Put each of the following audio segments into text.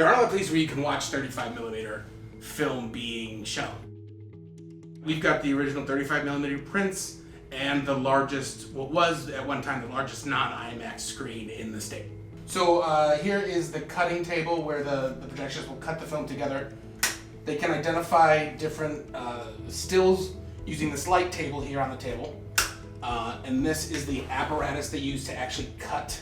There are other places where you can watch 35 millimeter film being shown. We've got the original 35 millimeter prints and the largest, what was at one time the largest non-IMAX screen in the state. So here is the cutting table where the projectionists will cut the film together. They can identify different stills using this light table here on the table. And this is the apparatus they use to actually cut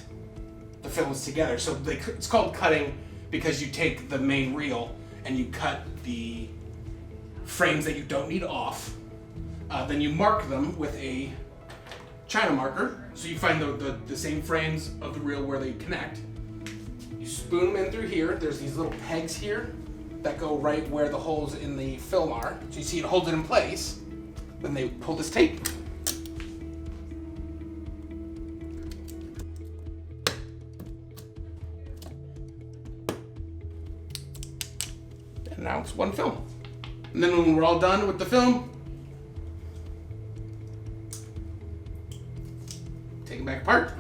the films together. So it's called cutting because you take the main reel and you cut the frames that you don't need off. Then you mark them with a China marker. So you find the same frames of the reel where they connect. You spoon them in through here. There's these little pegs here that go right where the holes in the film are. So you see it holds it in place. Then they pull this tape. And now it's one film. And then when we're all done with the film, take them back apart,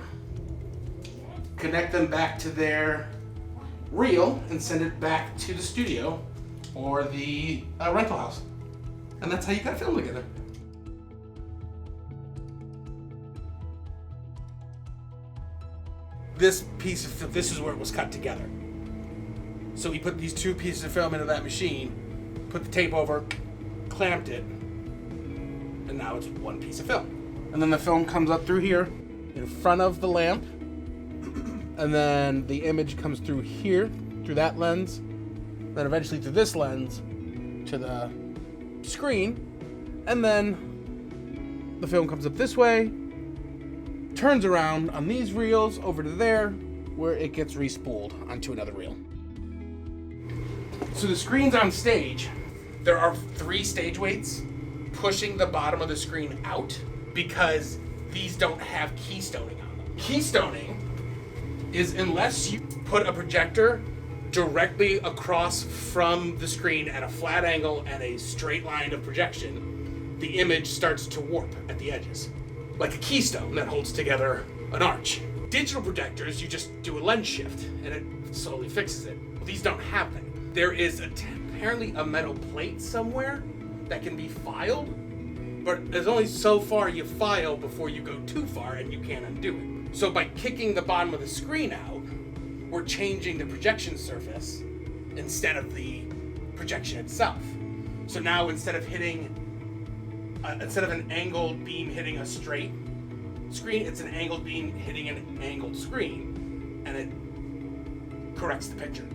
connect them back to their reel, and send it back to the studio or the rental house. And that's how you cut a film together. This piece of film, this is where it was cut together. So we put these two pieces of film into that machine, put the tape over, clamped it, and now it's one piece of film. And then the film comes up through here in front of the lamp, and then the image comes through here, through that lens, then eventually through this lens to the screen, and then the film comes up this way, turns around on these reels over to there, where it gets re-spooled onto another reel. So the screen's on stage. There are 3 stage weights pushing the bottom of the screen out because these don't have keystoning on them. Keystoning is unless you put a projector directly across from the screen at a flat angle and a straight line of projection, the image starts to warp at the edges, like a keystone that holds together an arch. Digital projectors, you just do a lens shift and it slowly fixes it. Well, these don't have that. There is apparently a metal plate somewhere that can be filed, but there's only so far you file before you go too far and you can't undo it. So by kicking the bottom of the screen out, we're changing the projection surface instead of the projection itself. So now instead of an angled beam hitting a straight screen, it's an angled beam hitting an angled screen, and it corrects the picture.